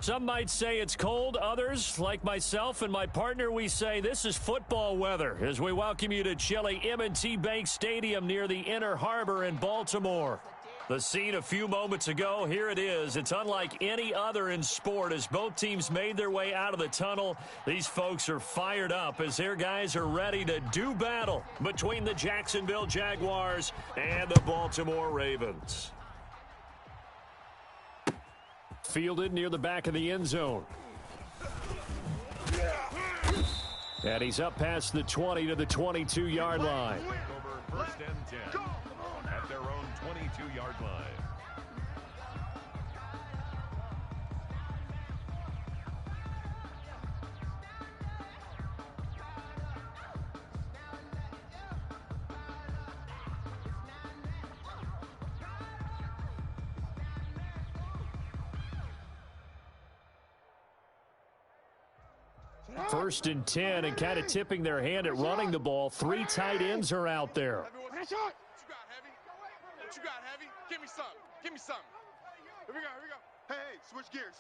Some might say it's cold. Others, like myself and my partner, we say this is football weather as we welcome you to chilly M&T Bank Stadium near the Inner Harbor in Baltimore. The scene a few moments ago, here it is. It's unlike any other in sport as both teams made their way out of the tunnel. These folks are fired up as their guys are ready to do battle between the Jacksonville Jaguars and the Baltimore Ravens. Fielded near the back of the end zone. And he's up past the 20 to the 22-yard line. Over first and 10 at their own 22-yard line. First and 10 and kind of tipping their hand at running the ball. Three tight ends are out there. What you got, Heavy? Give me something. Give me something. Here we go. Hey, switch gears.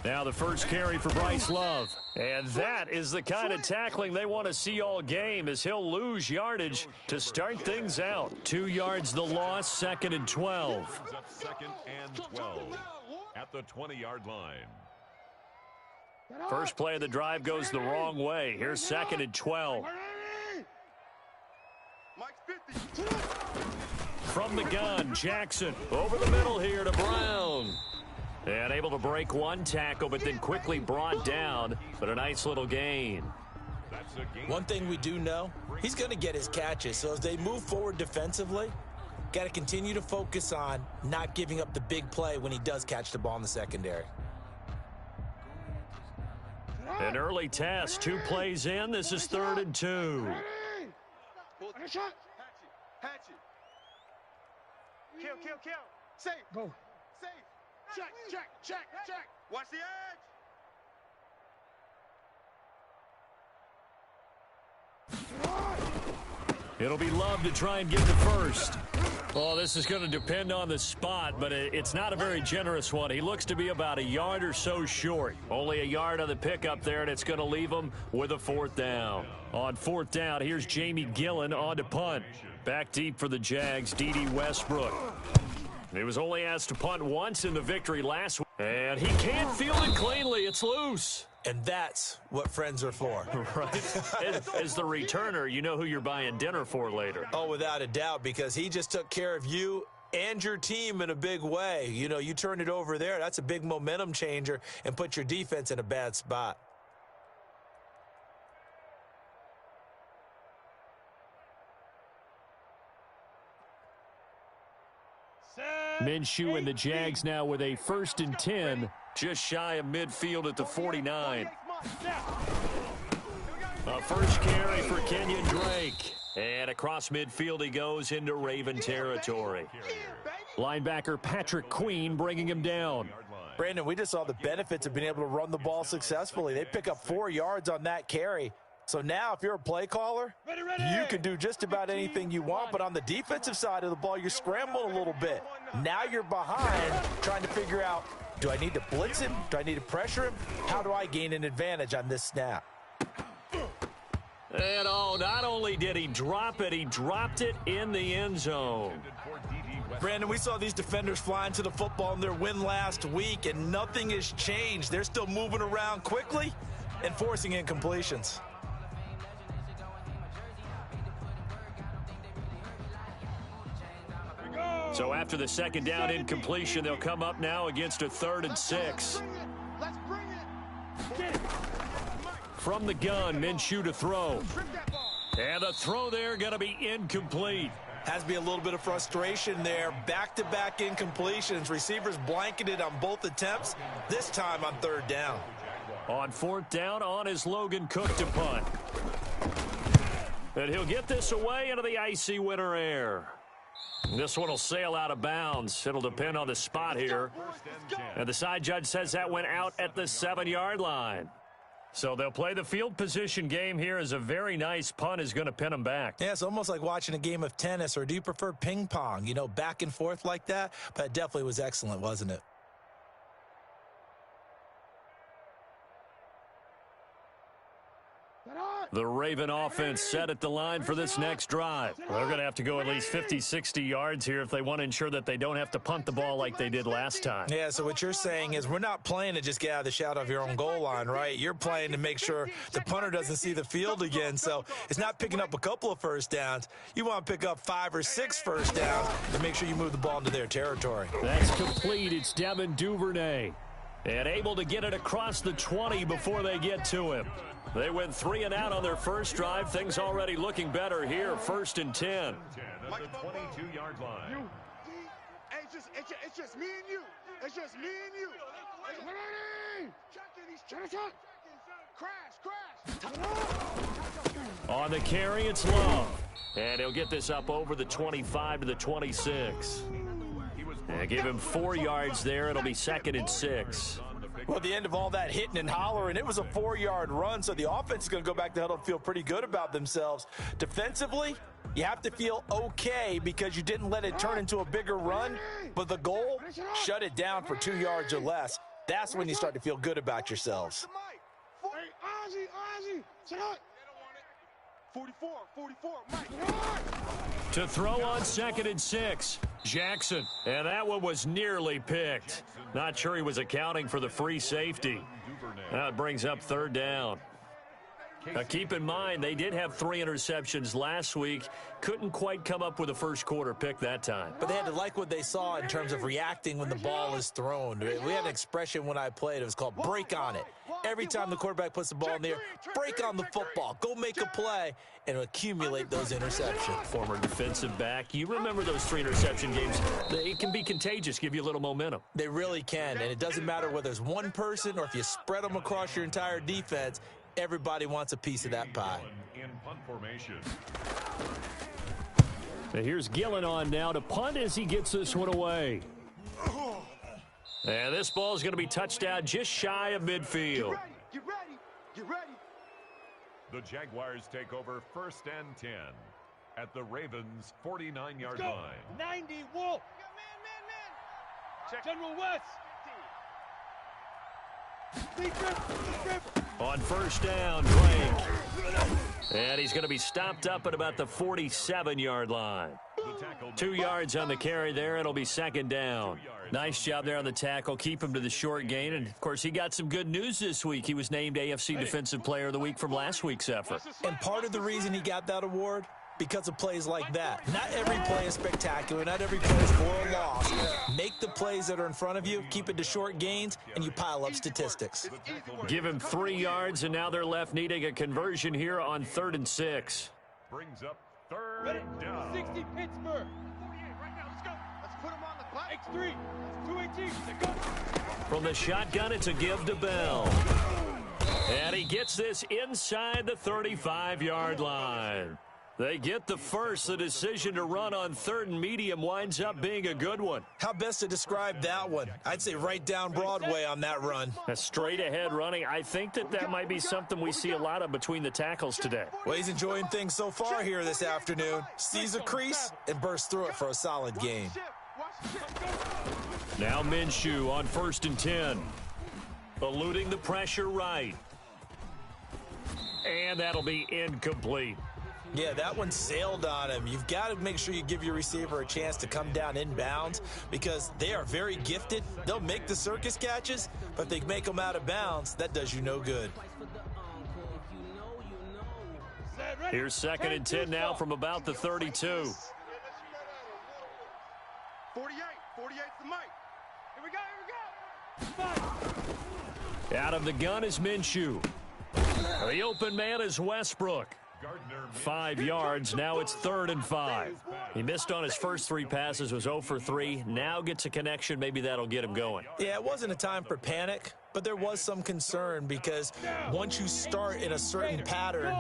Now the first carry for Bryce Love. And that is the kind of tackling they want to see all game as he'll lose yardage to start things out. 2 yards the loss, second and 12. Up second and 12 at the 20-yard line. First play of the drive goes the wrong way. Here's second and 12. From the gun, Jackson over the middle here to Brown. And able to break one tackle, but then quickly brought down. But a nice little gain. One thing we do know, he's going to get his catches. So as they move forward defensively, got to continue to focus on not giving up the big play when he does catch the ball in the secondary. An early test, 2 plays in. This is 3rd and 2. Hatch it. Kill. Safe. Go. Safe. Check. Watch the edge. It'll be Love to try and get the first. Well, this is going to depend on the spot, but it's not a very generous one. He looks to be about a yard or so short. Only a yard on the pickup there, and it's going to leave him with a 4th down. On 4th down, here's Jamie Gillen on to punt. Back deep for the Jags, D.D. Westbrook. He was only asked to punt once in the victory last week, and he can't field it cleanly. It's loose. And that's what friends are for. Right. As the returner, you know who you're buying dinner for later. Oh, without a doubt, because he just took care of you and your team in a big way. You know, you turn it over there, that's a big momentum changer and put your defense in a bad spot. Minshew and the Jags now with a 1st and 10, just shy of midfield at the 49. A first carry for Kenyon Drake. And across midfield he goes into Raven territory. Linebacker Patrick Queen bringing him down. Brandon, we just saw the benefits of being able to run the ball successfully. They pick up 4 yards on that carry. So now if you're a play caller, you can do just about anything you want. But on the defensive side of the ball, you're scrambling a little bit. Now you're behind trying to figure out, do I need to blitz him? Do I need to pressure him? How do I gain an advantage on this snap? And not only did he drop it, he dropped it in the end zone. Brandon, we saw these defenders flying to the football in their win last week, and nothing has changed. They're still moving around quickly and forcing incompletions. So after the second down incompletion, they'll come up now against a 3rd and 6. From the gun, Minshew to throw. And the throw there going to be incomplete. Has to be a little bit of frustration there. Back-to-back incompletions. Receivers blanketed on both attempts, this time on 3rd down. On 4th down, on is Logan Cook to punt. And he'll get this away into the icy winter air. This one will sail out of bounds. It'll depend on the spot here. And the side judge says that went out at the 7-yard line. So they'll play the field position game here as a very nice punt is going to pin them back. Yeah, it's almost like watching a game of tennis, or do you prefer ping pong? You know, back and forth like that? But it definitely was excellent, wasn't it? The Raven offense set at the line for this next drive. They're going to have to go at least 50, 60 yards here if they want to ensure that they don't have to punt the ball like they did last time. Yeah, so what you're saying is we're not playing to just get out of the shadow of your own goal line, right? You're playing to make sure the punter doesn't see the field again. So it's not picking up a couple of first downs. You want to pick up 5 or 6 first downs to make sure you move the ball into their territory. That's complete. It's Devin Duvernay. And able to get it across the 20 before they get to him. They went 3 and out on their first drive. Things already looking better here. 1st and 10. At the 22-yard line. It's just me and you. It's just me and you. Crash. On the carry, it's Love. And he'll get this up over the 25 to the 26. And give him 4 yards there. It'll be 2nd and 6. Well, at the end of all that hitting and hollering, it was a 4-yard run, so the offense is going to go back to the huddle and feel pretty good about themselves. Defensively, you have to feel okay because you didn't let it turn into a bigger run, but the goal, shut it down for 2 yards or less. That's when you start to feel good about yourselves. Hey, Ozzy, check out. 44, Mike. To throw on 2nd and 6, Jackson. And that one was nearly picked. Not sure he was accounting for the free safety. Now it brings up 3rd down. Now keep in mind, they did have 3 interceptions last week. Couldn't quite come up with a first quarter pick that time. But they had to like what they saw in terms of reacting when the ball is thrown. We had an expression when I played. It was called break on it. Every time the quarterback puts the ball in the air, break on the football. Go make a play and accumulate those interceptions. Former defensive back. You remember those 3 interception games. It can be contagious, give you a little momentum. They really can, and it doesn't matter whether it's one person or if you spread them across your entire defense. Everybody wants a piece of that pie. In punt formation. So here's Gillen on now to punt as he gets this one away. And this ball is going to be touchdown just shy of midfield. Get ready. The Jaguars take over 1st and 10 at the Ravens' 49-yard line. 90 Wolf. Check. General West. On 1st down, Drake. And he's going to be stopped up at about the 47-yard line. 2 yards on the carry there. It'll be 2nd down. Nice job there on the tackle. Keep him to the short gain. And, of course, he got some good news this week. He was named AFC Defensive Player of the Week from last week's effort. And part of the reason he got that award, because of plays like that. Not every play is spectacular. Not every play is for a loss. Make the plays that are in front of you, keep it to short gains, and you pile up statistics. Give him 3 yards, and now they're left needing a conversion here on 3rd and 6. Brings up 3rd down. 60 Pittsburgh. 48 right now. Let's go. Let's put him on the clock. X3. 218. Go. From the shotgun, it's a give to Bell. And he gets this inside the 35-yard line. They get the first. The decision to run on 3rd and medium winds up being a good one. How best to describe that one? I'd say right down Broadway on that run. A straight ahead running. I think that might be something we see a lot of between the tackles today. Well, he's enjoying things so far here this afternoon. Sees a crease and bursts through it for a solid gain. Now Minshew on 1st and 10. Eluding the pressure right. And that'll be incomplete. Yeah, that one sailed on him. You've got to make sure you give your receiver a chance to come down inbounds because they are very gifted. They'll make the circus catches, but if they make them out of bounds, that does you no good. Here's 2nd and 10 now from about the 32. 48's the mic. Here we go. Out of the gun is Minshew. The open man is Westbrook. 5 yards. Now it's 3rd and 5. He missed on his first 3 passes, was 0 for 3. Now gets a connection. Maybe that'll get him going. Yeah, it wasn't a time for panic, but there was some concern because once you start in a certain pattern,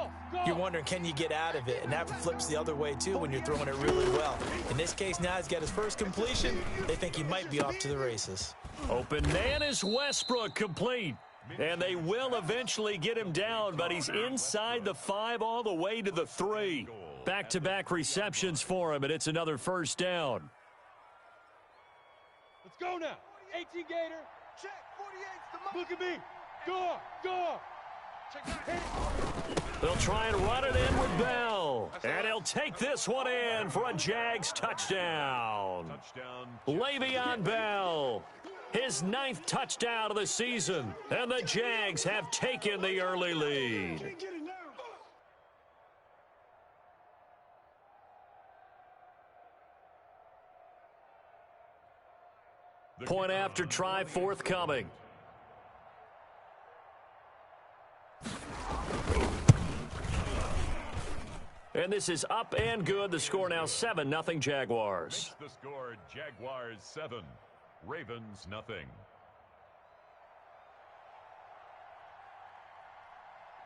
you're wondering, can you get out of it? And that flips the other way, too, when you're throwing it really well. In this case, now he's got his first completion. They think he might be off to the races. Open man is Westbrook, complete. And they will eventually get him down, but he's inside the 5 all the way to the 3. Back-to-back receptions for him, and it's another 1st down. Let's go now. 18 Gator. Check. 48's the mic. Look at me. Go. Check. They'll try and run it in with Bell. And he'll take this one in for a Jags touchdown. Le'Veon Bell, his 9th touchdown of the season. And the Jags have taken the early lead. Point after try forthcoming. And this is up and good. The score now 7-0 Jaguars. The score, Jaguars 7, Ravens nothing.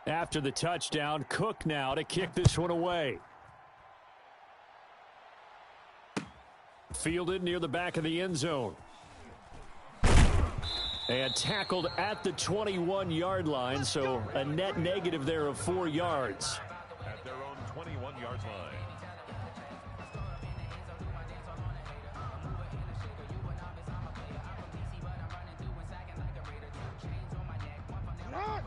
After the touchdown, Cook now to kick this one away. Fielded near the back of the end zone. And tackled at the 21-yard line, so a net negative there of 4 yards. At their own 21-yard line.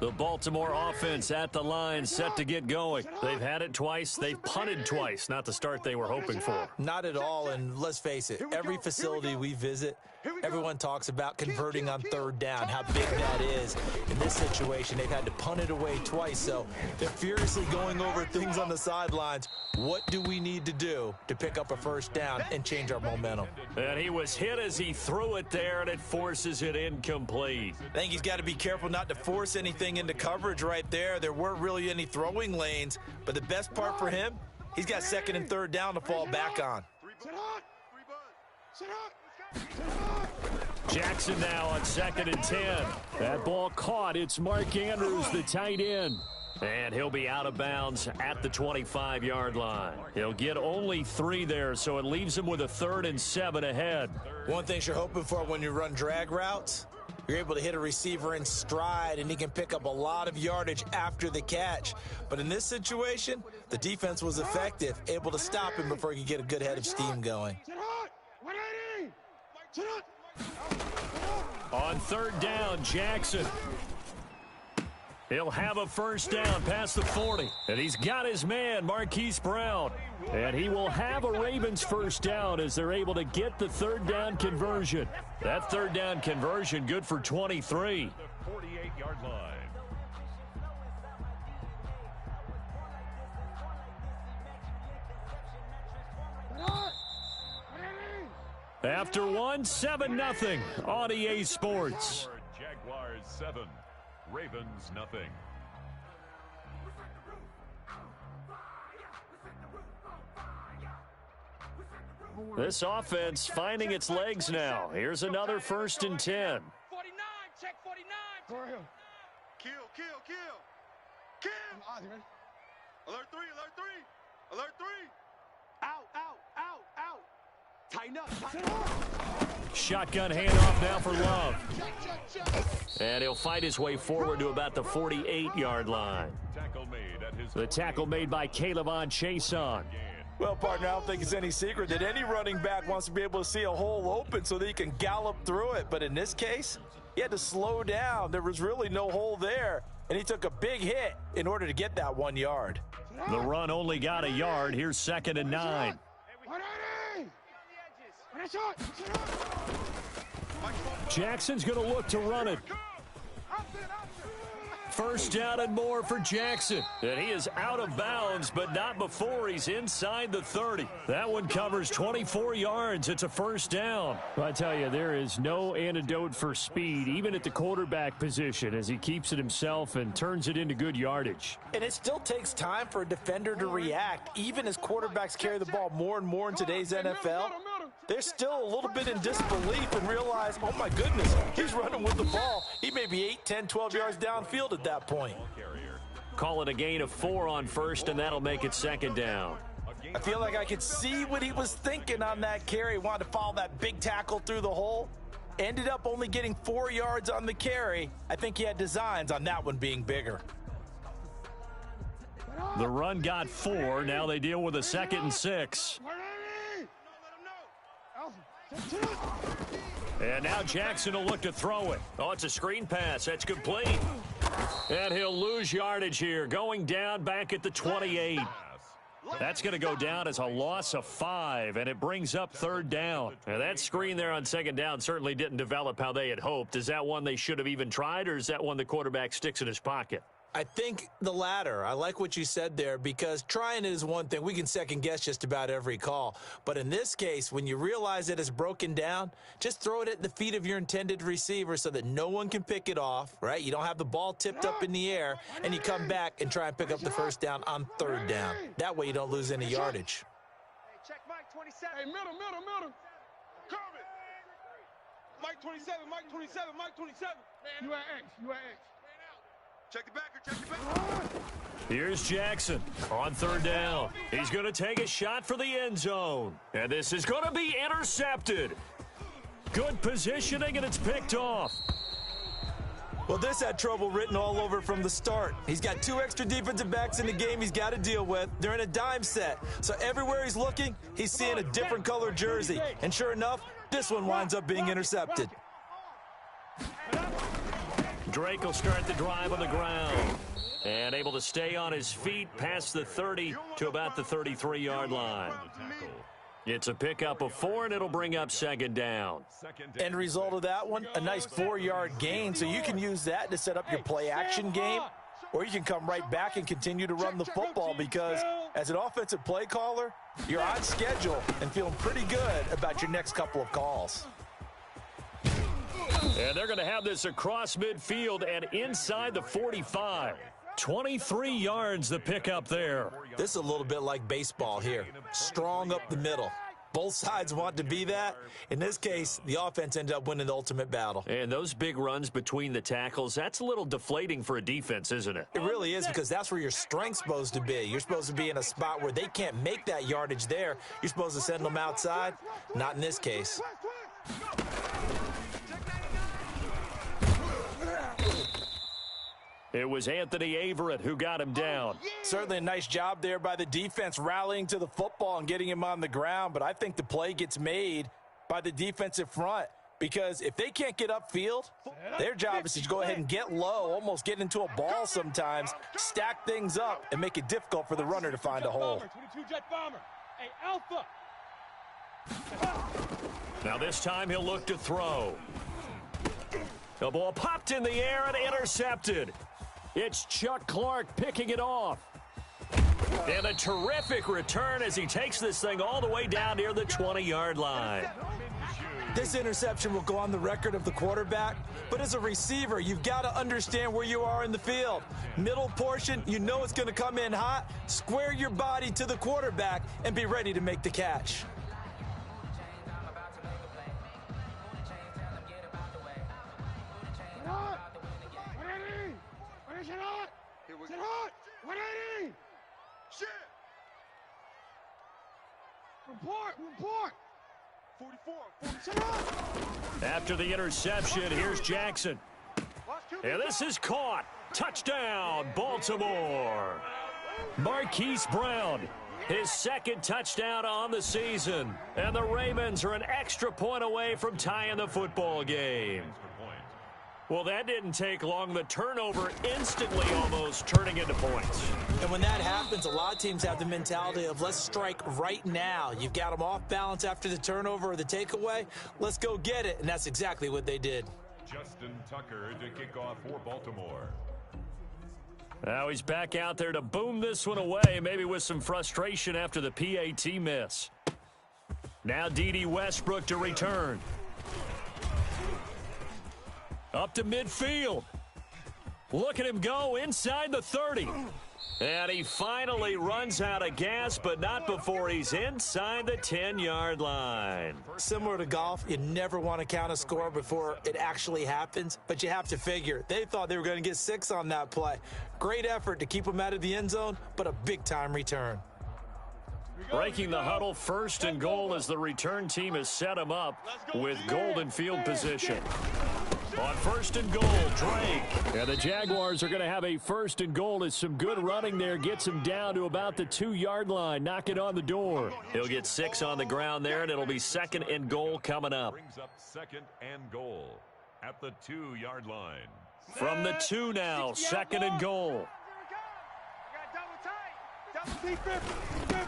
The Baltimore offense at the line, set to get going. They've had it twice. They've punted twice. Not the start they were hoping for. Not at all, and let's face it, every facility we visit, everyone talks about converting on 3rd down, how big that is. In this situation, they've had to punt it away twice, so they're furiously going over things on the sidelines. What do we need to do to pick up a 1st down and change our momentum? And he was hit as he threw it there, and it forces it incomplete. I think he's got to be careful not to force anything into coverage right there. There weren't really any throwing lanes, but the best part for him, he's got 2nd and 3rd down to fall back on. Jackson now on 2nd and 10. That ball caught. It's Mark Andrews, the tight end. And he'll be out of bounds at the 25-yard line. He'll get only 3 there, so it leaves him with a 3rd and 7 ahead. One thing you're hoping for when you run drag routes, you're able to hit a receiver in stride, and he can pick up a lot of yardage after the catch. But in this situation, the defense was effective, able to stop him before he could get a good head of steam going. On 3rd down, Jackson. He'll have a 1st down past the 40. And he's got his man, Marquise Brown. And he will have a Ravens 1st down as they're able to get the 3rd down conversion. That 3rd down conversion good for 23. The 48-yard line. After one, 7-0 on EA Sports. Jaguars 7, Ravens nothing. This offense finding its legs now. Here's another 1st and 10. 49, check 49. Kill. Alert 3. Alert 3. Out. Tighten up. Shotgun handoff now for Love. And he'll fight his way forward to about the 48-yard line. The tackle made by Calebon Chason. Well, partner, I don't think it's any secret that any running back wants to be able to see a hole open so that he can gallop through it. But in this case, he had to slow down. There was really no hole there, and he took a big hit in order to get that 1 yard. The run only got a yard. Here's 2nd and 9. Jackson's going to look to run it. 1st down and more for Jackson. And he is out of bounds, but not before he's inside the 30. That one covers 24 yards. It's a 1st down. I tell you, there is no antidote for speed, even at the quarterback position, as he keeps it himself and turns it into good yardage. And it still takes time for a defender to react. Even as quarterbacks carry the ball more and more in today's NFL, they're still a little bit in disbelief and realize, oh my goodness, he's running with the ball. He may be 8, 10, 12 yards downfield at that point. Call it a gain of 4 on 1st, and that'll make it 2nd down. I feel like I could see what he was thinking on that carry. Wanted to follow that big tackle through the hole. Ended up only getting 4 yards on the carry. I think he had designs on that one being bigger. The run got 4. Now they deal with a 2nd and 6. And now Jackson will look to throw it. Oh, it's a screen pass. That's complete. And he'll lose yardage here, going down back at the 28. That's going to go down as a loss of 5, and it brings up 3rd down. And that screen there on 2nd down certainly didn't develop how they had hoped. Is that one they should have even tried, or is that one the quarterback sticks in his pocket? I think the latter. I like what you said there, because trying it is one thing. We can second guess just about every call. But in this case, when you realize that it's broken down, just throw it at the feet of your intended receiver so that no one can pick it off, right? You don't have the ball tipped up in the air, and you come back and try and pick up the 1st down on 3rd down. That way you don't lose any yardage. Hey, check Mike 27. Hey, middle. Curve it. Mike 27, Mike 27, Mike 27. Man, you at X. Check the backer, check the backer. Here's Jackson on 3rd down. He's going to take a shot for the end zone. And this is going to be intercepted. Good positioning, and it's picked off. Well, this had trouble written all over from the start. He's got 2 extra defensive backs in the game he's got to deal with. They're in a dime set. So everywhere he's looking, he's seeing a different color jersey. And sure enough, this one winds up being intercepted. Drake will start the drive on the ground. And able to stay on his feet past the 30 to about the 33-yard line. It's a pickup of 4, and it'll bring up 2nd down. End result of that one, a nice 4-yard gain. So you can use that to set up your play-action game, or you can come right back and continue to run the football, because as an offensive play caller, you're on schedule and feeling pretty good about your next couple of calls. And they're going to have this across midfield and inside the 45. 23 yards the pickup there. This is a little bit like baseball here. Strong up the middle. Both sides want to be that. In this case, the offense ended up winning the ultimate battle. And those big runs between the tackles, that's a little deflating for a defense, isn't it? It really is, because that's where your strength's supposed to be. You're supposed to be in a spot where they can't make that yardage there. You're supposed to send them outside. Not in this case. It was Anthony Averett who got him down. Certainly a nice job there by the defense rallying to the football and getting him on the ground, but I think the play gets made by the defensive front, because if they can't get upfield, their job is to go ahead and get low, almost get into a ball sometimes, stack things up, and make it difficult for the runner to find a hole. 22 jet bomber. Hey, Alpha. Now this time he'll look to throw. The ball popped in the air and intercepted. It's Chuck Clark picking it off. And a terrific return as he takes this thing all the way down near the 20-yard line. This interception will go on the record of the quarterback, but as a receiver, you've got to understand where you are in the field. Middle portion, you know it's going to come in hot. Square your body to the quarterback and be ready to make the catch. Report. 44. After the interception, here's Jackson. And this is caught. Touchdown, Baltimore. Marquise Brown, his 2nd touchdown on the season. And the Ravens are an extra point away from tying the football game. Well, that didn't take long. The turnover instantly almost turning into points. And when that happens, a lot of teams have the mentality of let's strike right now. You've got them off balance after the turnover or the takeaway. Let's go get it. And that's exactly what they did. Justin Tucker to kick off for Baltimore. Now he's back out there to boom this one away, maybe with some frustration after the PAT miss. Now D.D. Westbrook to return. Up to midfield. Look at him go inside the 30. And he finally runs out of gas, but not before he's inside the 10-yard line. Similar to golf, you never want to count a score before it actually happens, but you have to figure. They thought they were going to get 6 on that play. Great effort to keep them out of the end zone, but a big-time return. Breaking the huddle, 1st and goal as the return team has set him up with golden field position. On 1st and goal, Drake. And the Jaguars are going to have a 1st and goal as some good running there gets him down to about the 2-yard line, knocking on the door. He'll get 6 on the ground there, and it'll be 2nd and goal coming up. Brings up 2nd and goal at the 2-yard line. From the 2 now, 2nd and goal.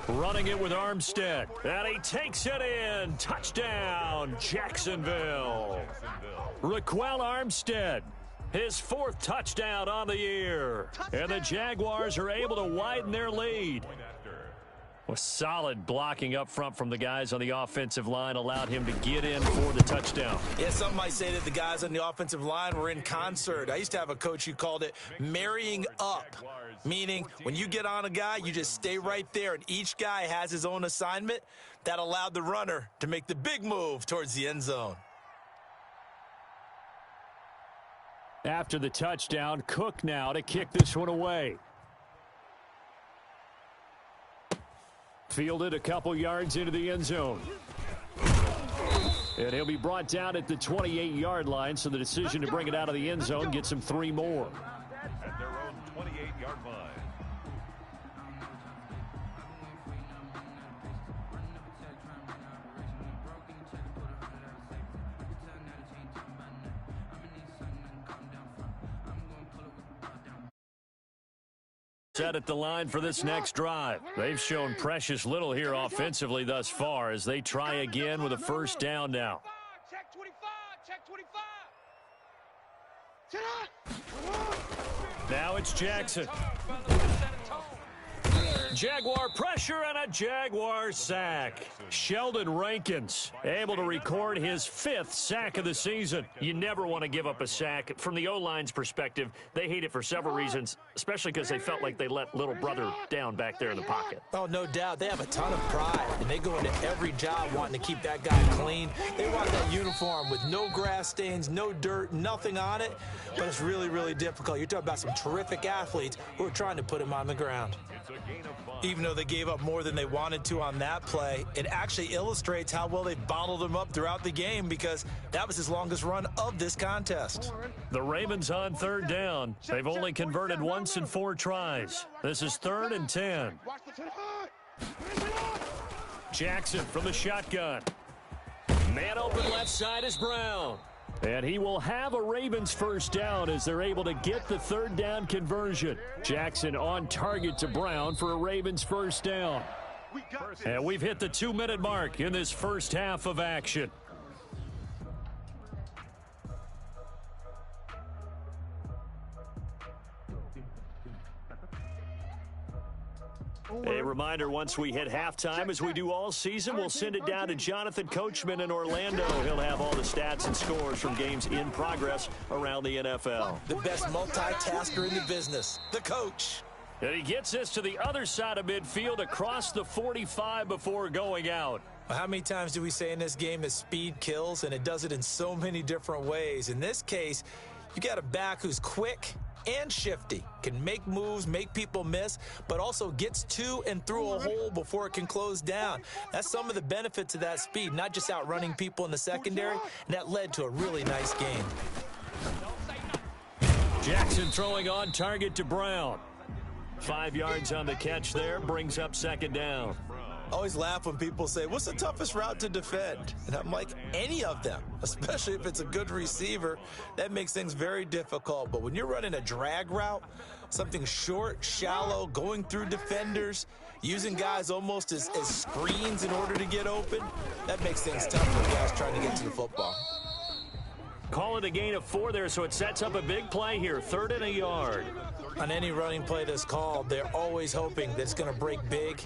Running it with Armstead. And he takes it in. Touchdown, Jacksonville. Raquel Armstead, his 4th touchdown on the year. And the Jaguars are able to widen their lead. With solid blocking up front from the guys on the offensive line allowed him to get in for the touchdown. Yeah, some might say that the guys on the offensive line were in concert. I used to have a coach who called it marrying up, meaning when you get on a guy, you just stay right there, and each guy has his own assignment. That allowed the runner to make the big move towards the end zone. After the touchdown, Cook now to kick this one away. Fielded a couple yards into the end zone. And he'll be brought down at the 28-yard line, so the decision to bring it out of the end zone gets him 3 more. At their own 28-yard line. Set at the line for this next drive. They've shown precious little here offensively thus far as they try again with a first down now. Check 25. Now it's Jackson. Jaguar pressure and a Jaguar sack. Sheldon Rankins able to record his 5th sack of the season. You never want to give up a sack. From the O-line's perspective, they hate it for several reasons, especially because they felt like they let little brother down back there in the pocket. Oh, no doubt. They have a ton of pride, and they go into every job wanting to keep that guy clean. They want that uniform with no grass stains, no dirt, nothing on it, but it's really, really difficult. You're talking about some terrific athletes who are trying to put him on the ground. Even though they gave up more than they wanted to on that play, it actually illustrates how well they bottled him up throughout the game because that was his longest run of this contest. The Ravens on 3rd down. They've only converted once in 4 tries. This is 3rd and 10. Jackson from the shotgun. Man open left side is Brown. And he will have a Ravens first down as they're able to get the 3rd down conversion. Jackson on target to Brown for a Ravens first down. And we've hit the 2-minute mark in this first half of action. A reminder, once we hit halftime, as we do all season, we'll send it down to Jonathan Coachman in Orlando. He'll have all the stats and scores from games in progress around the NFL. The best multitasker in the business, the coach. And he gets this to the other side of midfield across the 45 before going out. How many times do we say in this game that speed kills, and it does it in so many different ways? In this case, you got a back who's quick and shifty, can make moves, make people miss, but also gets to and through a hole before it can close down. That's some of the benefits of that speed, not just outrunning people in the secondary, and that led to a really nice game. Jackson throwing on target to Brown. 5 yards on the catch there, brings up 2nd down. I always laugh when people say, what's the toughest route to defend? And I'm like, any of them, especially if it's a good receiver. That makes things very difficult. But when you're running a drag route, something short, shallow, going through defenders, using guys almost as screens in order to get open, that makes things tough for guys trying to get to the football. Call it a gain of 4 there, so it sets up a big play here, 3rd and a yard. On any running play that's called, they're always hoping that it's going to break big.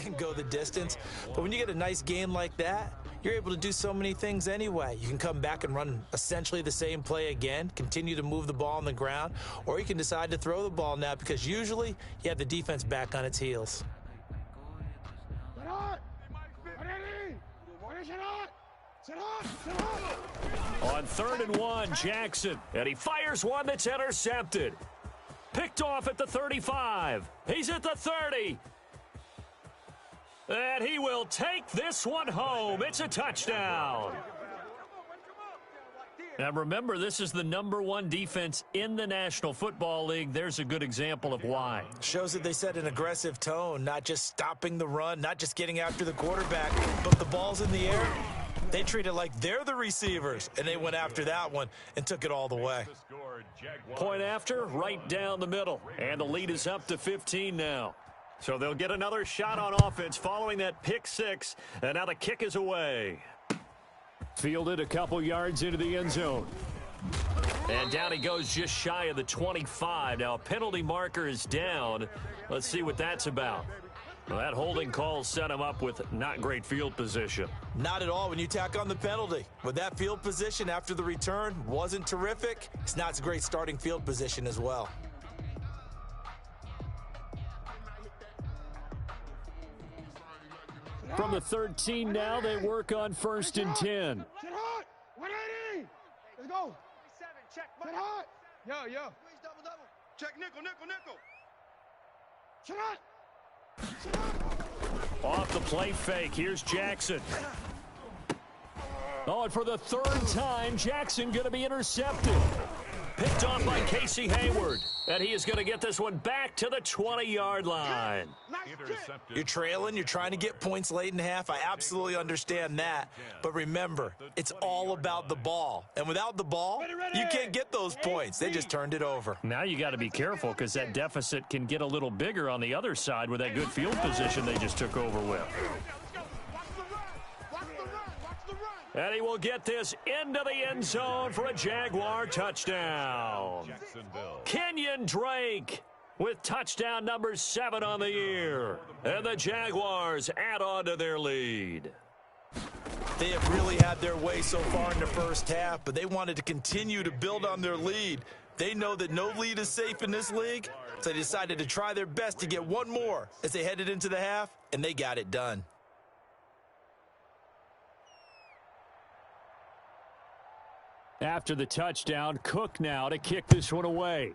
and go the distance. But when you get a nice game like that, you're able to do so many things anyway. You can come back and run essentially the same play again, continue to move the ball on the ground, or you can decide to throw the ball now because usually you have the defense back on its heels. On 3rd and 1, Jackson, and he fires one that's intercepted. Picked off at the 35. He's at the 30. And he will take this one home. It's a touchdown. And remember, this is the #1 defense in the National Football League. There's a good example of why. Shows that they set an aggressive tone, not just stopping the run, not just getting after the quarterback, but the ball's in the air. They treat it like they're the receivers, and they went after that one and took it all the way. Point after, right down the middle. And the lead is up to 15 now. So they'll get another shot on offense following that pick six. And now the kick is away. Fielded a couple yards into the end zone. And down he goes just shy of the 25. Now a penalty marker is down. Let's see what that's about. Well, that holding call set him up with not great field position. Not at all when you tack on the penalty. With that field position after the return wasn't terrific, it's not a great starting field position as well. From the 13 now, they work on 1st and 10. Sit hot. 180. Let's go. Check hot. Yo. Check nickel. Sit hot. Off the play fake, here's Jackson. Oh, and for the 3rd time, Jackson going to be intercepted. Picked off by Casey Hayward. And he is going to get this one back to the 20-yard line. You're trailing, you're trying to get points late in half. I absolutely understand that. But remember, it's all about the ball. And without the ball, you can't get those points. They just turned it over. Now you got to be careful because that deficit can get a little bigger on the other side with that good field position they just took over with. And he will get this into the end zone for a Jaguar touchdown. Kenyon Drake with touchdown number 7 on the year. And the Jaguars add on to their lead. They have really had their way so far in the first half, but they wanted to continue to build on their lead. They know that no lead is safe in this league, so they decided to try their best to get one more as they headed into the half, and they got it done. After the touchdown, Cook now to kick this one away.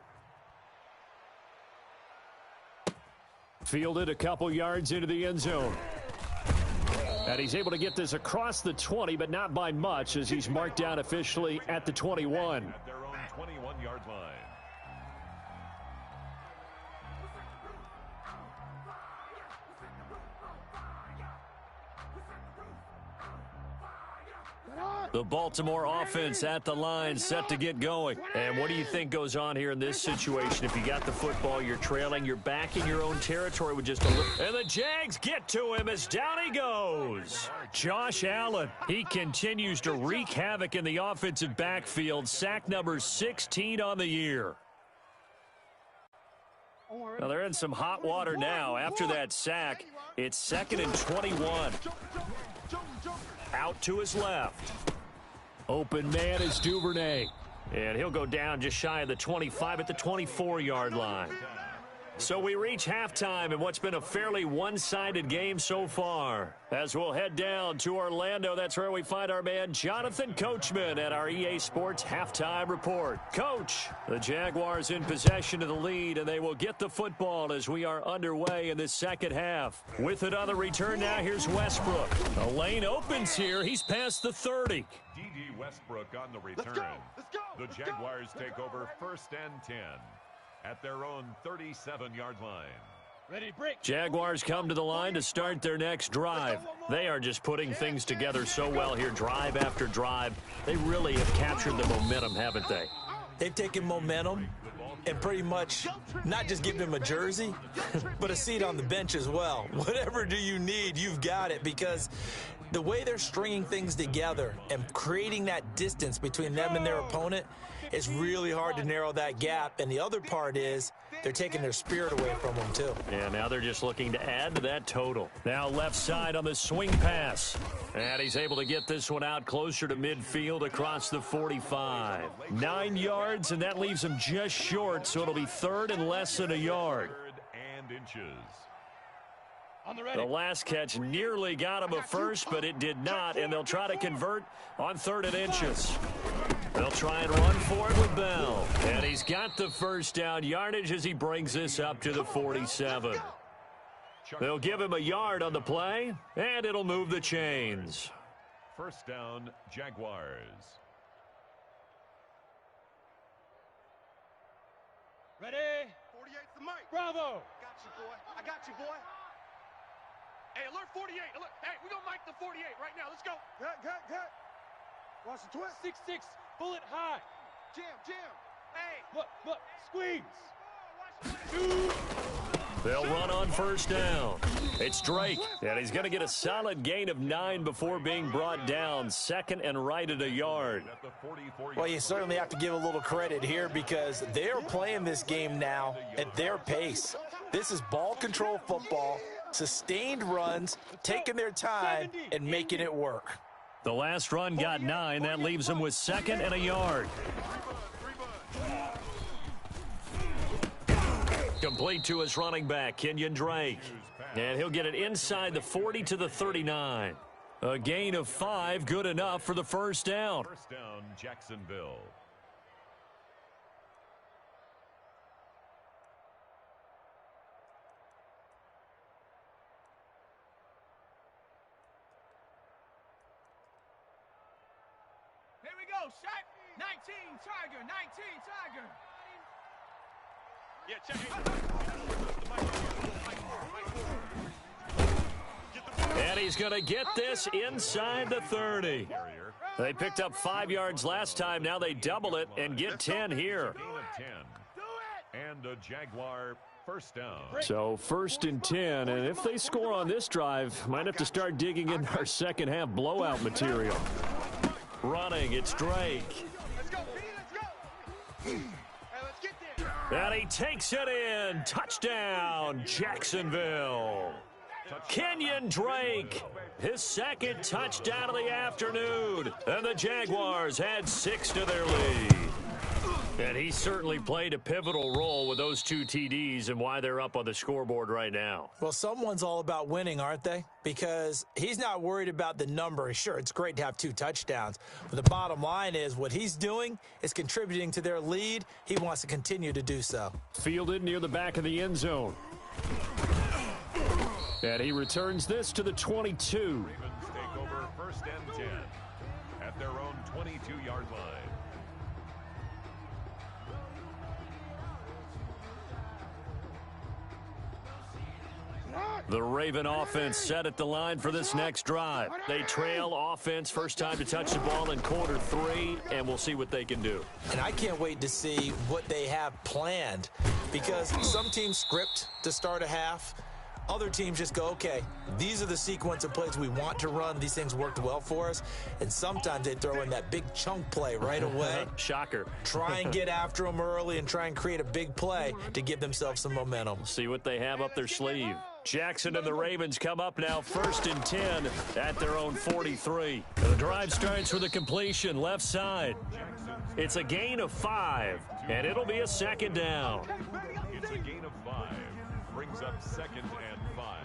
Fielded a couple yards into the end zone. And he's able to get this across the 20, but not by much as he's marked down officially at the 21. At their own 21-yard line. The Baltimore offense at the line, set to get going. And what do you think goes on here in this situation? If you got the football, you're trailing, you're back in your own territory with just a little. And the Jags get to him as down he goes. Josh Allen, he continues to wreak havoc in the offensive backfield. Sack number 16 on the year. Now they're in some hot water now. After that sack, it's 2nd and 21. Out to his left. Open man is Duvernay. And he'll go down just shy of the 25 at the 24-yard line. So we reach halftime in what's been a fairly one-sided game so far. As we'll head down to Orlando, that's where we find our man Jonathan Coachman at our EA Sports Halftime Report. Coach, the Jaguars in possession of the lead, and they will get the football as we are underway in this second half. With it on the return now, here's Westbrook. The lane opens here. He's past the 30. D.D. Westbrook on the return. The Jaguars take over 1st and 10. At their own 37-yard line. Ready, break. Jaguars come to the line to start their next drive. They are just putting things together so well here, drive after drive. They really have captured the momentum, haven't they? They've taken momentum and pretty much not just given him a jersey, but a seat on the bench as well. Whatever do you need, you've got it, because the way they're stringing things together and creating that distance between them and their opponent is really hard to narrow that gap. And the other part is they're taking their spirit away from them, too. Yeah, now they're just looking to add to that total. Now left side on the swing pass. And he's able to get this one out closer to midfield across the 45. 9 yards, and that leaves him just short, so it'll be third and less than a yard. And inches. The last catch nearly got him a first, but it did not, and they'll try to convert on third and inches. They'll try and run for it with Bell. And he's got the first down yardage as he brings this up to the 47. They'll give him a yard on the play, and it'll move the chains. First down, Jaguars. Ready? 48's the mic. Bravo. Got you, boy. I got you, boy. Hey, alert 48. Alert. Hey, we're going to mic the 48 right now. Let's go. Cut. Watch the twist. 6-6. Bullet high. Jam. Hey. Look. Squeeze. They'll run on first down. It's Drake, and he's going to get a solid gain of 9 before being brought down. Second and right at a yard. Well, you certainly have to give a little credit here because they're playing this game now at their pace. This is ball control football, sustained runs, taking their time and making it work. The last run got 9. That leaves him with second and a yard. Complete to his running back, Kenyon Drake. And he'll get it inside the 40 to the 39. A gain of 5, good enough for the first down. First down, Jacksonville. Here we go, shot. 19 Tiger. Yeah, check it. And he's going to get this inside the 30. They picked up 5 yards last time. Now they double it and get 10 here. Gain of 10. And a Jaguar first down. So first and 10, and if they score on this drive, might have to start digging in our second half blowout material. Running, it's Drake. Let's go, B, let's go. Hey, let's get there. And he takes it in. Touchdown, Jacksonville. Kenyon Drake, his second touchdown of the afternoon. And the Jaguars add 6 to their lead. And he certainly played a pivotal role with those 2 TDs and why they're up on the scoreboard right now. Well, someone's all about winning, aren't they? Because he's not worried about the number. Sure, it's great to have 2 touchdowns. But the bottom line is what he's doing is contributing to their lead. He wants to continue to do so. Fielded near the back of the end zone. And he returns this to the 22. Ravens take over first and 10 at their own 22-yard line. The Raven offense set at the line for this next drive. They trail offense, first time to touch the ball in quarter 3, and we'll see what they can do. And I can't wait to see what they have planned because some teams script to start a half. Other teams just go, okay, these are the sequence of plays we want to run. These things worked well for us. And sometimes they throw in that big chunk play right away. Shocker. Try and get after them early and try and create a big play to give themselves some momentum. See what they have up their sleeve. Jackson and the Ravens come up now first and 10 at their own 43. The drive starts with a completion left side. It's a gain of 5, and it'll be a second down. It's a gain of 5. Brings up second and 5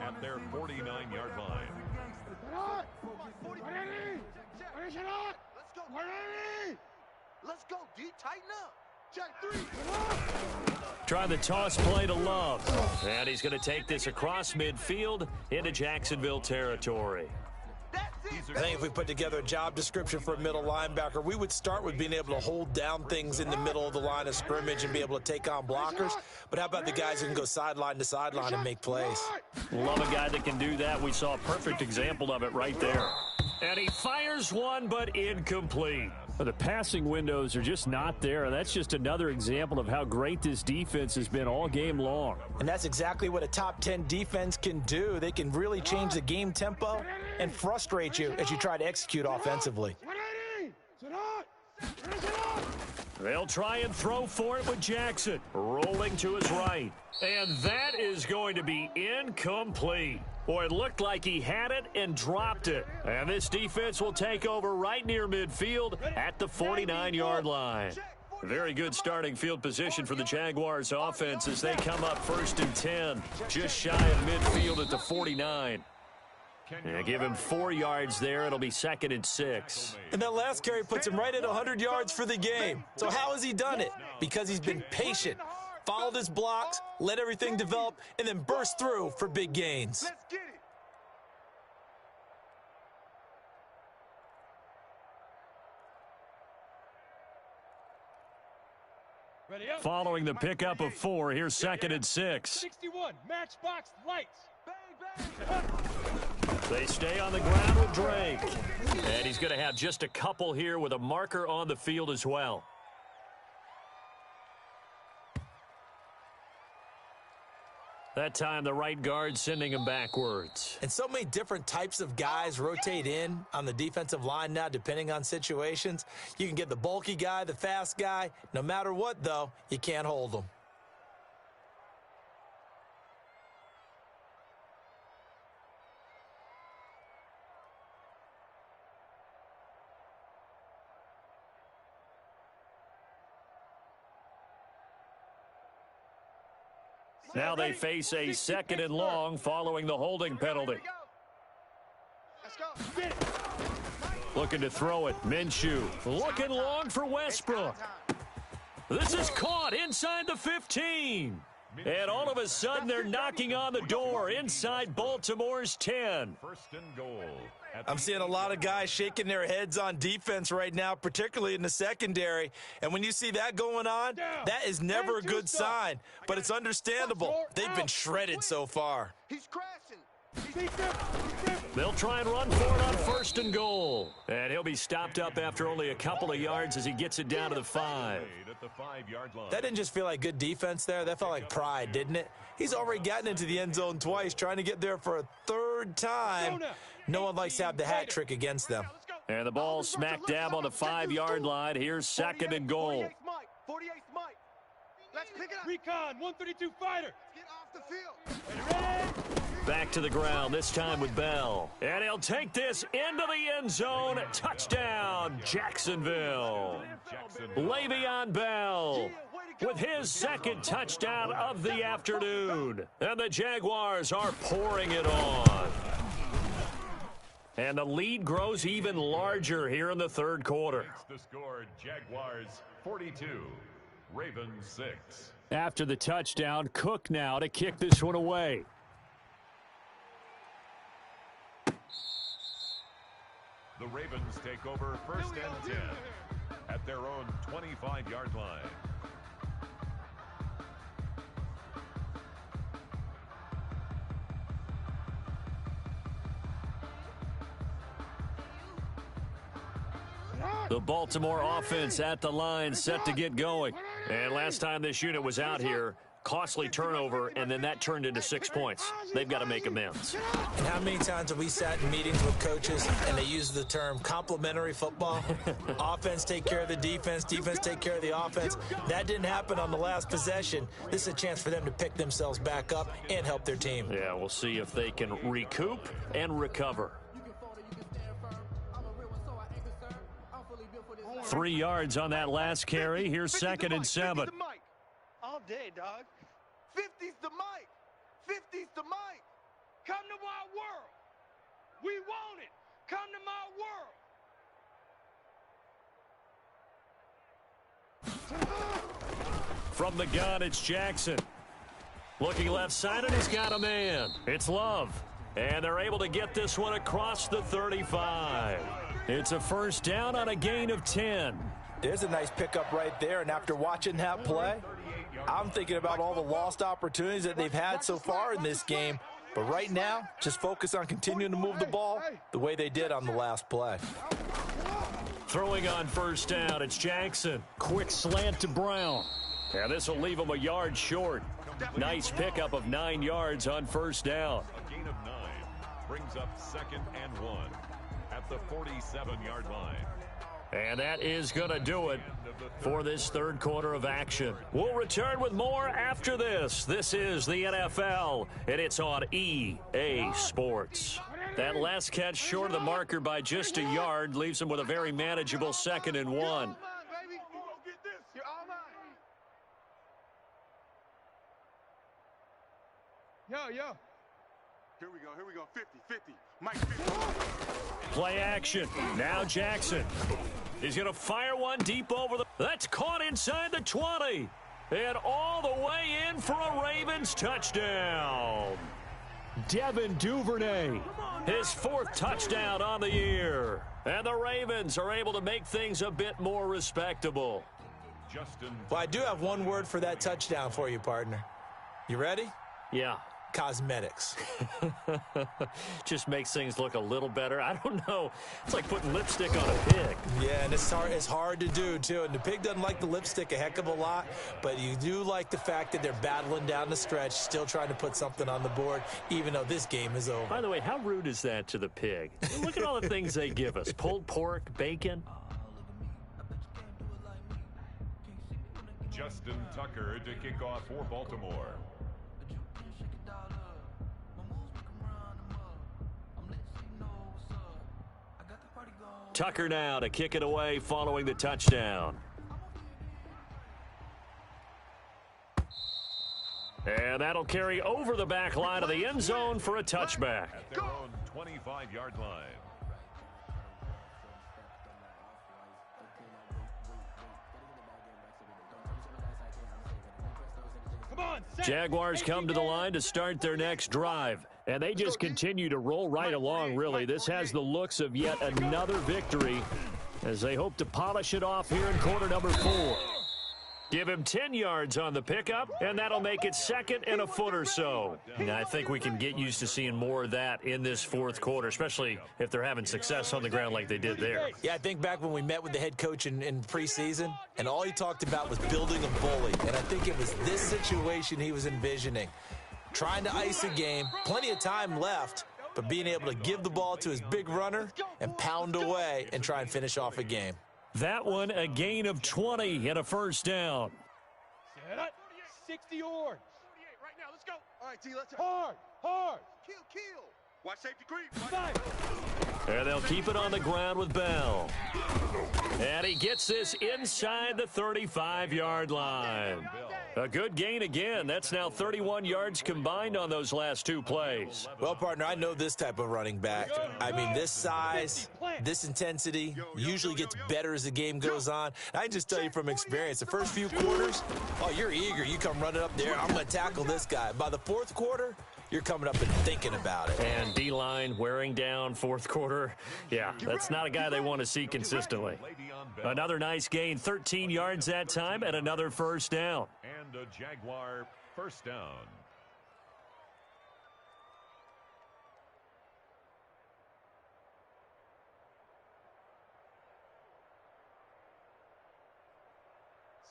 at their 49-yard line. Let's go, D. Tighten up. Check 3. Try the toss play to Love. And he's going to take this across midfield into Jacksonville territory. I think if we put together a job description for a middle linebacker, we would start with being able to hold down things in the middle of the line of scrimmage and be able to take on blockers. But how about the guys who can go sideline to sideline and make plays? Love a guy that can do that. We saw a perfect example of it right there. And he fires one, but incomplete. The passing windows are just not there, and that's just another example of how great this defense has been all game long. And that's exactly what a top 10 defense can do. They can really change the game tempo and frustrate you as you try to execute offensively. They'll try and throw for it with Jackson, rolling to his right. And that is going to be incomplete. Boy, it looked like he had it and dropped it. And this defense will take over right near midfield at the 49-yard line. Very good starting field position for the Jaguars offense as they come up 1st and 10, just shy of midfield at the 49. Yeah, give him 4 yards there. It'll be 2nd and 6. And that last carry puts him right at 100 yards for the game. So how has he done it? Because he's been patient, followed his blocks, let everything develop, and then burst through for big gains. Let's get it. Following the pickup of 4, here's 2nd and 6. 61, matchbox lights. They stay on the ground with Drake. And he's going to have just a couple here with a marker on the field as well. That time, the right guard sending him backwards. And so many different types of guys rotate in on the defensive line now, depending on situations. You can get the bulky guy, the fast guy. No matter what, though, you can't hold them. Now they face a 2nd and long following the holding penalty. Looking to throw it. Minshew looking long for Westbrook. This is caught inside the 15. And all of a sudden they're knocking on the door inside Baltimore's 10. 1st and goal. I'm seeing a lot of guys shaking their heads on defense right now, particularly in the secondary. And when you see that going on, that is never a good sign. But it's understandable. They've been shredded so far. He's crashing. They'll try and run for it on 1st and goal. And he'll be stopped up after only a couple of yards as he gets it down to the 5. At the 5-yard line. That didn't just feel like good defense there. That felt like pride, didn't it? He's already gotten into the end zone twice, trying to get there for a 3rd time. No one likes to have the hat trick against them. And the ball smack dab on the 5-yard line. Here's 2nd and goal. 48th Mike. Let's pick it up. Recon, 132 fighter. Get off the field. Back to the ground, this time with Bell. And he'll take this into the end zone. Touchdown, Jacksonville. Le'Veon Bell with his 2nd touchdown of the afternoon. And the Jaguars are pouring it on. And the lead grows even larger here in the 3rd quarter. The score, Jaguars 42, Ravens 6. After the touchdown, Cook now to kick this one away. The Ravens take over 1st and 10 at their own 25-yard line. The Baltimore offense at the line set to get going. And last time this unit was out here, costly turnover, and then that turned into 6 points. They've got to make amends. And how many times have we sat in meetings with coaches and they use the term complementary football? Offense take care of the defense, defense take care of the offense. That didn't happen on the last possession. This is a chance for them to pick themselves back up and help their team. Yeah, we'll see if they can recoup and recover. 3 yards on that last carry. Here's 2nd and 7. All day, dog. 50's the mic. 50's the mic. Come to my world. We want it. Come to my world. From the gun, it's Jackson. Looking left side, and he's got a man. It's Love. And they're able to get this one across the 35. It's a 1st down on a gain of 10. There's a nice pickup right there, and after watching that play, I'm thinking about all the lost opportunities that they've had so far in this game. But right now, just focus on continuing to move the ball the way they did on the last play. Throwing on first down, it's Jackson. Quick slant to Brown. And this will leave him a yard short. Nice pickup of 9 yards on first down. A gain of 9 brings up 2nd and 1 at the 47-yard line. And that is going to do it for this third quarter of action. We'll return with more after this. This is the NFL, and it's on EA Sports. That last catch short of the marker by just a yard leaves him with a very manageable 2nd and 1. Yo. Here we go. 50. Mike, 50. Play action. Now Jackson. He's going to fire one deep over the... That's caught inside the 20. And all the way in for a Ravens touchdown. Devin Duvernay, his 4th touchdown on the year. And the Ravens are able to make things a bit more respectable. Well, I do have one word for that touchdown for you, partner. You ready? Yeah. Cosmetics. Just makes things look a little better. I don't know. It's like putting lipstick on a pig. Yeah, and it's hard to do, too. And the pig doesn't like the lipstick a heck of a lot, but you do like the fact that they're battling down the stretch, still trying to put something on the board, even though this game is over. By the way, how rude is that to the pig? Look at all the things they give us. Pulled pork, bacon. Justin Tucker to kick off for Baltimore. Tucker now to kick it away following the touchdown. And that'll carry over the back line of the end zone for a touchback. At their own 25-yard line. Jaguars come to the line to start their next drive. And they just continue to roll right along, really. This has the looks of yet another victory as they hope to polish it off here in quarter number 4. Give him 10 yards on the pickup, and that'll make it 2nd and a foot or so. And I think we can get used to seeing more of that in this fourth quarter, especially if they're having success on the ground like they did there. Yeah, I think back when we met with the head coach in preseason, and all he talked about was building a bully. And I think it was this situation he was envisioning. Trying to ice a game, plenty of time left, but being able to give the ball to his big runner and pound away and try and finish off a game. That one, a gain of 20 and a first down. 60 yards. Right now, let's go. All right, T, let's hard. Kill. Watch safety creep. And they'll keep it on the ground with Bell. And he gets this inside the 35-yard line. A good gain again. That's now 31 yards combined on those last 2 plays. Well, partner, I know this type of running back. I mean, this size, this intensity usually gets better as the game goes on. I can just tell you from experience, the first few quarters, oh, you're eager. You come running up there. I'm going to tackle this guy. By the fourth quarter, you're coming up and thinking about it. And D-line wearing down fourth quarter. Yeah, that's not a guy they want to see consistently. Another nice gain, 13 yards that time, and another first down. And a Jaguar first down.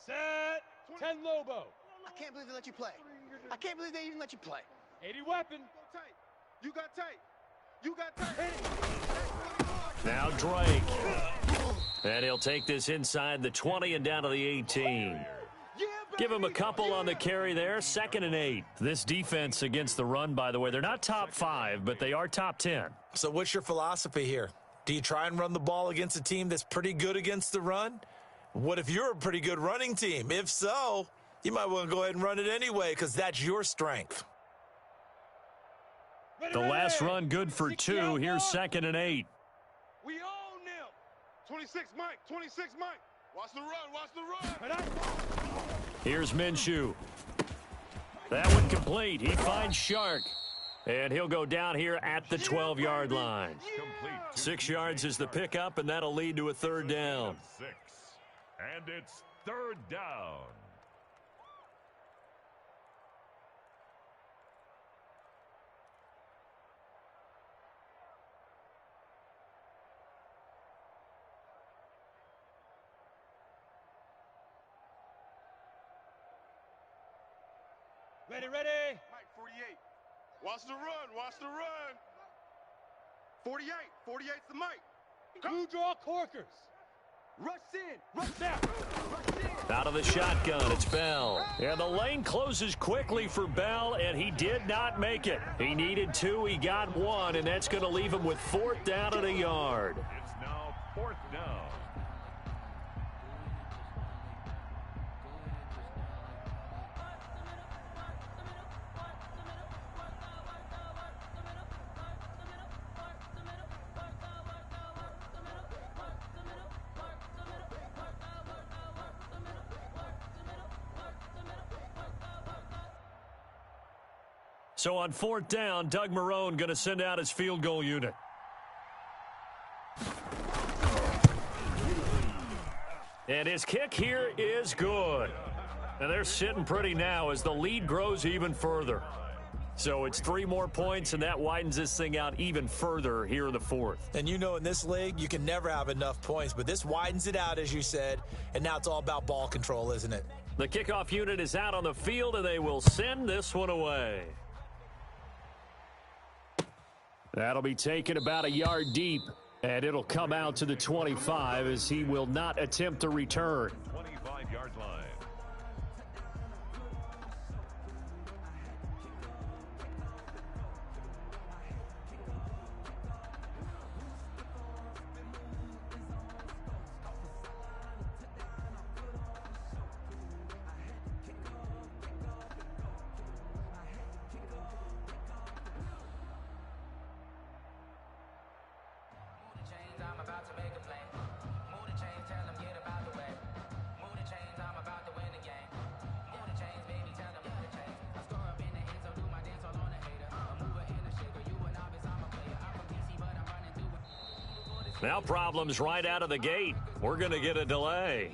Set. 10 Lobo. I can't believe they let you play. I can't believe they even let you play. 80 weapon. You got tight. Now Drake. And he'll take this inside the 20 and down to the 18. Give him a couple on the carry there. 2nd and 8. This defense against the run, by the way, they're not top 5, but they are top 10. So what's your philosophy here? Do you try and run the ball against a team that's pretty good against the run? What if you're a pretty good running team? If so, you might want to go ahead and run it anyway because that's your strength. The last run good for 2. Here's 2nd and 8. We own them. 26 Mike. Watch the run. Here's Minshew. That one complete. He finds Shark. And he'll go down here at the 12-yard line. 6 yards is the pickup, and that'll lead to a third down. 6. And it's third down. Ready, ready. Mike, 48. Watch the run, watch the run. 48, 48's the Mike. Two draw corkers. Rush in, rush down, rush in. Out of the shotgun, it's Bell. And the lane closes quickly for Bell, and he did not make it. He needed 2, he got 1, and that's going to leave him with 4th down and a yard. It's now 4th down. So on 4th down, Doug Marrone going to send out his field goal unit. And his kick here is good. And they're sitting pretty now as the lead grows even further. So it's 3 more points, and that widens this thing out even further here in the 4th. And you know, in this league, you can never have enough points, but this widens it out, as you said, and now it's all about ball control, isn't it? The kickoff unit is out on the field, and they will send this one away. That'll be taken about a yard deep, and it'll come out to the 25 as he will not attempt to return. 25-yard line. Now problems right out of the gate. We're going to get a delay.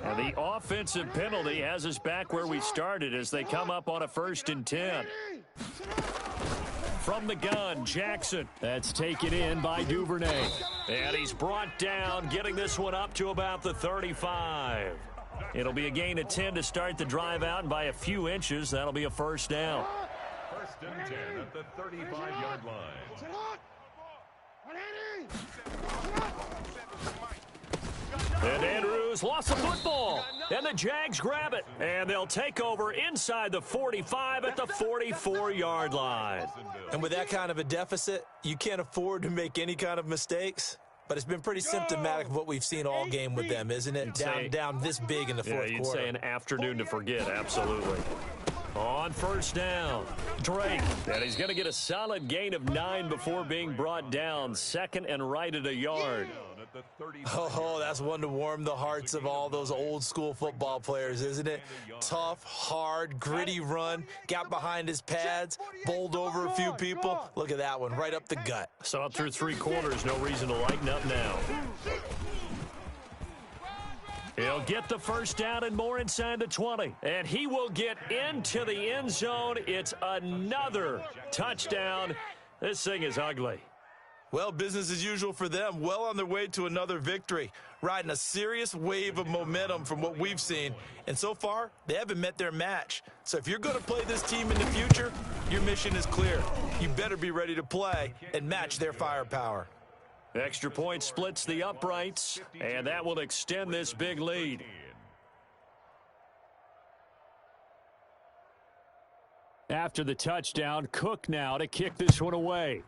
And the offensive penalty has us back where we started as they come up on a 1st and 10. From the gun, Jackson. That's taken in by Duvernay. And he's brought down, getting this one up to about the 35. It'll be a gain of 10 to start the drive out, and by a few inches, that'll be a 1st down. 1st and 10 at the 35-yard line. And Andrews lost the football. And the Jags grab it. And they'll take over inside the 45 at the 44-yard line. And with that kind of a deficit, you can't afford to make any kind of mistakes. But it's been pretty symptomatic of what we've seen all game with them, isn't it? Down this big in the 4th quarter. Yeah, you'd say an afternoon to forget, absolutely. On 1st down, Drake. And he's going to get a solid gain of 9 before being brought down. 2nd and right at a yard. Oh, that's one to warm the hearts of all those old school football players, isn't it? Tough, hard, gritty run, got behind his pads, bowled over a few people. Look at that one, right up the gut. So up through 3 quarters, no reason to lighten up now. He'll get the 1st down and more inside the 20. And he will get into the end zone. It's another touchdown. This thing is ugly. Well, business as usual for them. Well on their way to another victory. Riding a serious wave of momentum from what we've seen. And so far, they haven't met their match. So if you're going to play this team in the future, your mission is clear. You better be ready to play and match their firepower. Extra point splits the uprights, and that will extend this big lead. After the touchdown, Cook now to kick this one away.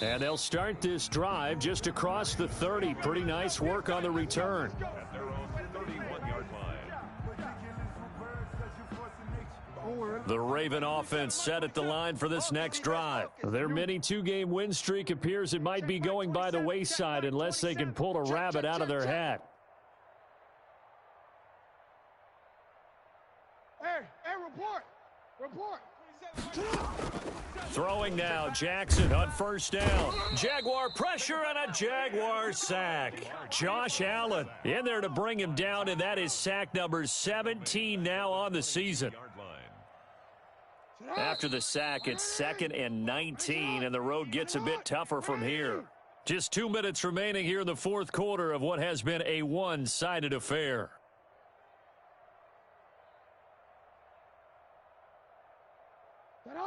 And they'll start this drive just across the 30. Pretty nice work on the return. At their own 31-yard line. The Raven offense set at the line for this next drive. Their mini 2-game win streak appears it might be going by the wayside unless they can pull a rabbit out of their hat. Hey, report. Throwing now, Jackson on first down. Jaguar pressure and a Jaguar sack. Josh Allen in there to bring him down, and that is sack number 17 now on the season. After the sack, it's 2nd and 19, and the road gets a bit tougher from here. Just 2 minutes remaining here in the fourth quarter of what has been a one-sided affair.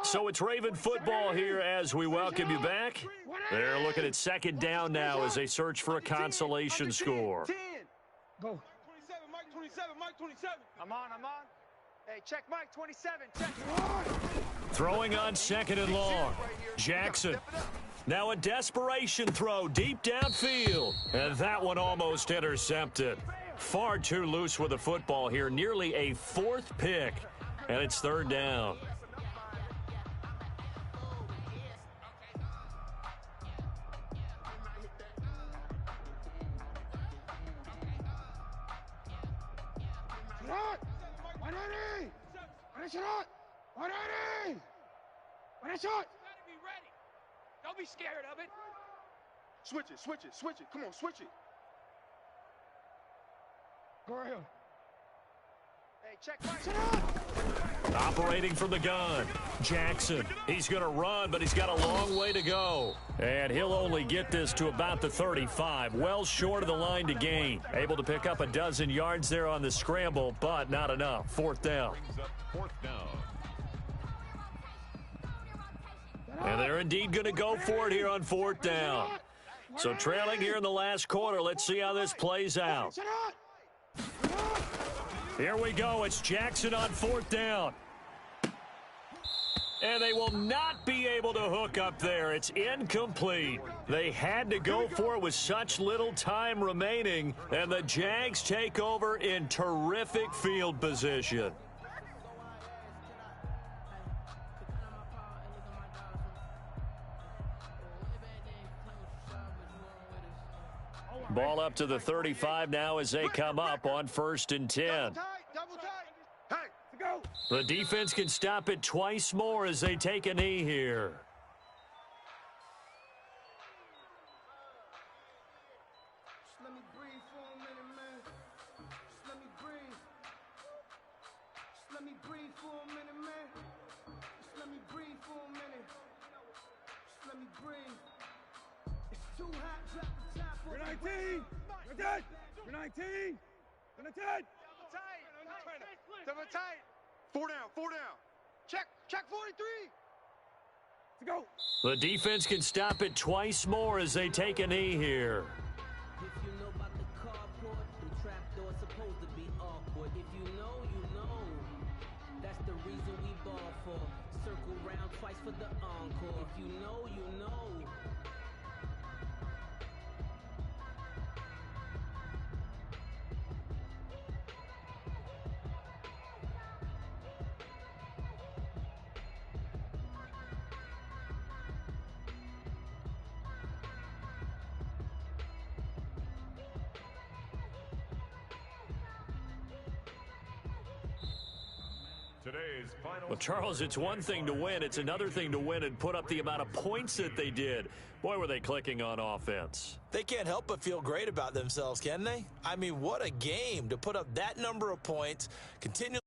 So it's Raven football here as we welcome you back. They're looking at 2nd down now as they search for a consolation score. Go. Mike 27, Mike 27. I'm on. Hey, check Mike 27, check. Throwing on 2nd and long. Jackson. Now a desperation throw deep downfield. And that one almost intercepted. Far too loose with the football here. Nearly a 4th pick. And it's 3rd down. Be ready. Don't be scared of it. Switch it. Come on, switch it. Go right here. Hey, check Mike. Operating from the gun. Jackson. He's going to run, but he's got a long way to go. And he'll only get this to about the 35. Well short of the line to gain. Able to pick up a dozen yards there on the scramble, but not enough. 4th down. And they're indeed going to go for it here on 4th down. So trailing here in the last quarter. Let's see how this plays out. Here we go. It's Jackson on 4th down. And they will not be able to hook up there. It's incomplete. They had to go for it with such little time remaining. And the Jags take over in terrific field position. Ball up to the 35 now as they come up on 1st and 10. Double tight. Hey, go. The defense can stop it twice more as they take a knee here. Just let me breathe for a minute, man. Just let me breathe. Just let me breathe for a minute, man. Just let me breathe for a minute. Just let me breathe. It's too hot, drop the top. You're 19. You're dead. You're 19. You're 10. Double tight. 4 down. Check 43. To go. The defense can stop it twice more as they take a knee here. If you know about the carport, the trapdoor supposed to be awkward. If you know, you know. That's the reason we ball for. Circle round twice for the encore. If you know, you know. Well, Charles, it's one thing to win. It's another thing to win and put up the amount of points that they did. Boy, were they clicking on offense. They can't help but feel great about themselves, can they? I mean, what a game to put up that number of points, continue